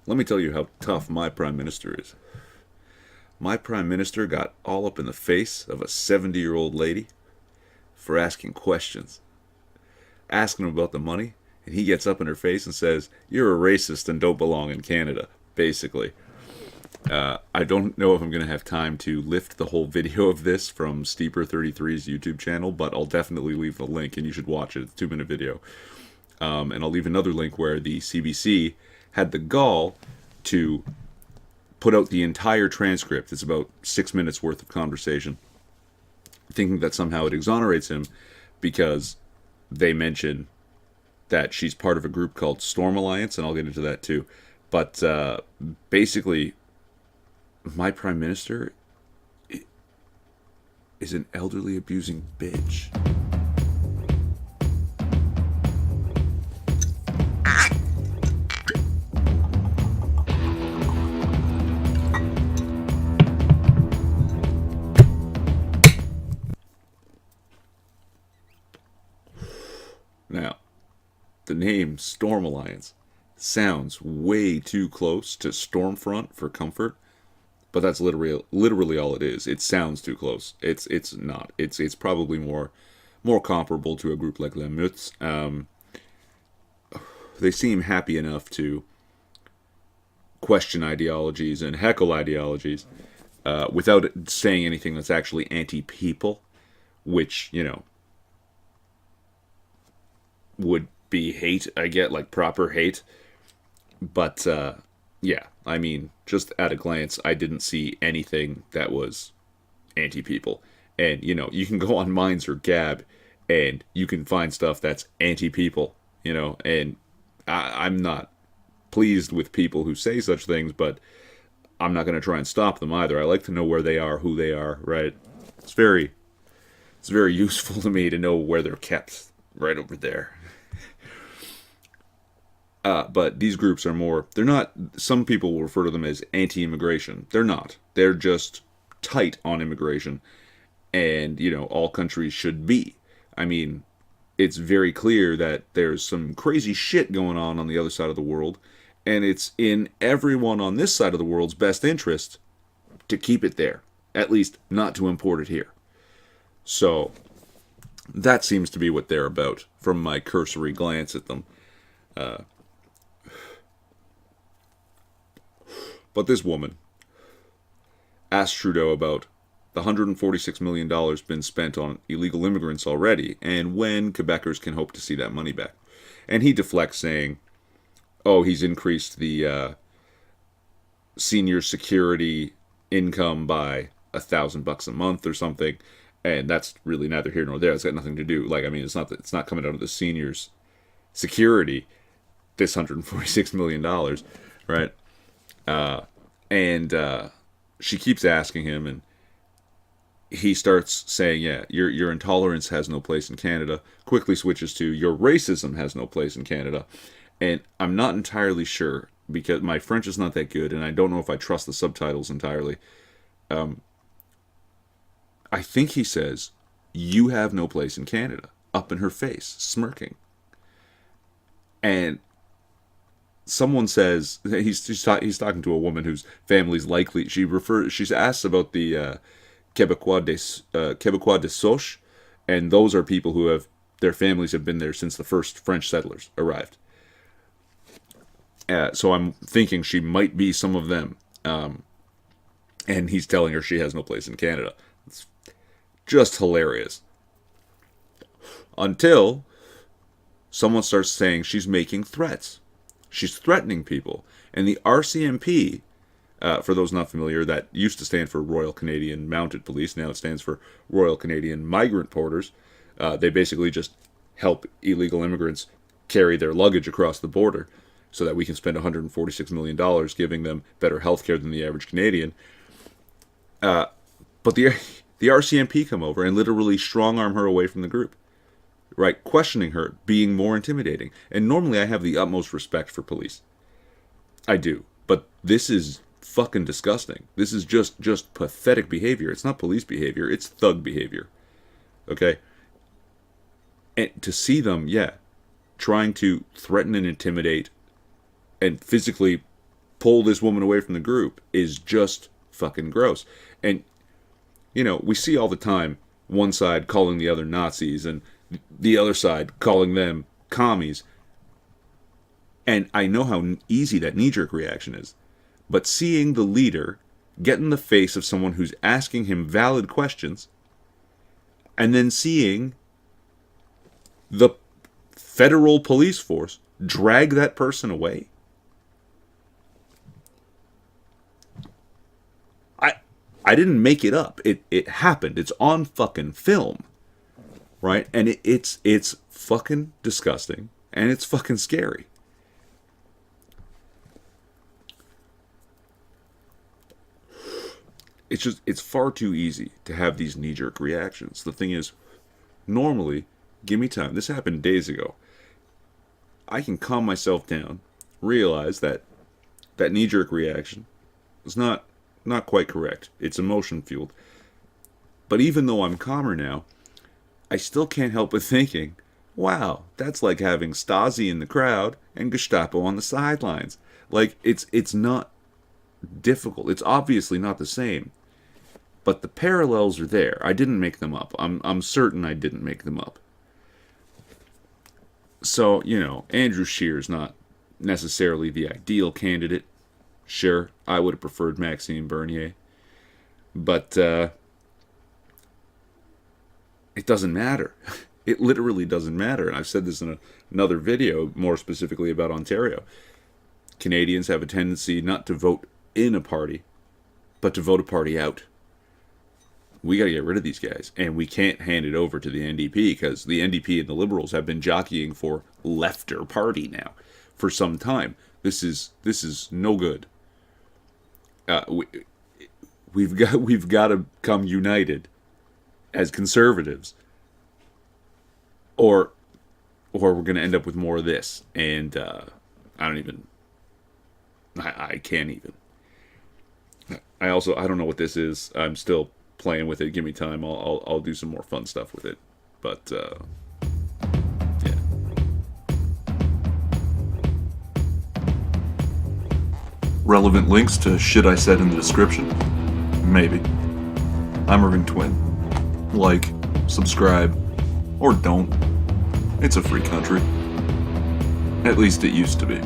Let me tell you how tough my prime minister is. My prime minister got all up in the face of a 70-year-old lady for asking questions, asking him about the money, and he gets up in her face and says, "You're a racist and don't belong in Canada," basically. I don't know if I'm going to have time to lift the whole video of this from Steeper33's YouTube channel, but I'll definitely leave the link and you should watch it. It's a 2-minute video. And I'll leave another link where the CBC had the gall to put out the entire transcript. It's about 6 minutes worth of conversation, thinking that somehow it exonerates him because they mention that she's part of a group called Storm Alliance, and I'll get into that too. But basically, my prime minister is an elderly abusing bitch. Now, the name Storm Alliance sounds way too close to Stormfront for comfort, but that's literally all it is. It sounds too close. It's not. It's probably more comparable to a group like Les Meutes. They seem happy enough to question ideologies and heckle ideologies without saying anything that's actually anti-people, which, would be hate, I get, like proper hate. But yeah, I mean, just at a glance, I didn't see anything that was anti-people. And, you can go on Minds or Gab and you can find stuff that's anti-people, and I'm not pleased with people who say such things, but I'm not going to try and stop them either. I like to know where they are, who they are, right? It's very, it's very useful to me to know where they're kept, right over there. But these groups are they're not, some people will refer to them as anti-immigration. They're not. They're just tight on immigration. And, all countries should be. I mean, it's very clear that there's some crazy shit going on the other side of the world. And it's in everyone on this side of the world's best interest to keep it there. At least not to import it here. So, that seems to be what they're about from my cursory glance at them. But this woman asked Trudeau about the $146 million been spent on illegal immigrants already, and when Quebecers can hope to see that money back. And he deflects, saying, oh, he's increased the senior security income by $1,000 a month or something, and that's really neither here nor there. It's got nothing to do. Like, I mean, it's not coming out of the seniors' security, this $146 million, right? And she keeps asking him, and he starts saying, yeah, your intolerance has no place in Canada, quickly switches to, your racism has no place in Canada. And I'm not entirely sure, because my French is not that good, and I don't know if I trust the subtitles entirely. I think he says, you have no place in Canada, up in her face, smirking. And someone says, he's talking to a woman whose family's likely, she's asked about the Québécois de Souche, and those are people who have, their families have been there since the first French settlers arrived. So I'm thinking she might be some of them. And he's telling her she has no place in Canada. It's just hilarious. Until someone starts saying she's making threats. She's threatening people. And the RCMP, for those not familiar, that used to stand for Royal Canadian Mounted Police. Now it stands for Royal Canadian Migrant Porters. They basically just help illegal immigrants carry their luggage across the border so that we can spend $146 million giving them better health care than the average Canadian. But the RCMP come over and literally strong-arm her away from the group. Right, questioning her, being more intimidating. And normally I have the utmost respect for police. I do. But this is fucking disgusting. This is just pathetic behavior. It's not police behavior, it's thug behavior. Okay? And to see them, trying to threaten and intimidate and physically pull this woman away from the group is just fucking gross. And, you know, we see all the time one side calling the other Nazis and the other side calling them commies. And I know how easy that knee-jerk reaction is. But seeing the leader get in the face of someone who's asking him valid questions, and then seeing the federal police force drag that person away, I didn't make it up. It happened. It's on fucking film, right? And it's fucking disgusting, and it's fucking scary. It's far too easy to have these knee-jerk reactions. The thing is, normally, give me time. This happened days ago. I can calm myself down, realize that knee-jerk reaction is not quite correct. It's emotion-fueled. But even though I'm calmer now, I still can't help but thinking, wow, that's like having Stasi in the crowd and Gestapo on the sidelines. Like, it's not difficult. It's obviously not the same. But the parallels are there. I didn't make them up. I'm certain I didn't make them up. So, you know, Andrew Scheer's not necessarily the ideal candidate. Sure, I would have preferred Maxime Bernier. But it doesn't matter. It literally doesn't matter. And I've said this in another video, more specifically about Ontario. Canadians have a tendency not to vote in a party, but to vote a party out. We got to get rid of these guys, and we can't hand it over to the NDP, because the NDP and the Liberals have been jockeying for lefter party now for some time. This is no good. We've got to come united as conservatives, or we're going to end up with more of this. And I can't even. I don't know what this is. I'm still playing with it. Give me time. I'll do some more fun stuff with it. But yeah. Relevant links to shit I said in the description? Maybe. I'm Irving Twin. Like, subscribe, or don't. It's a free country. At least it used to be.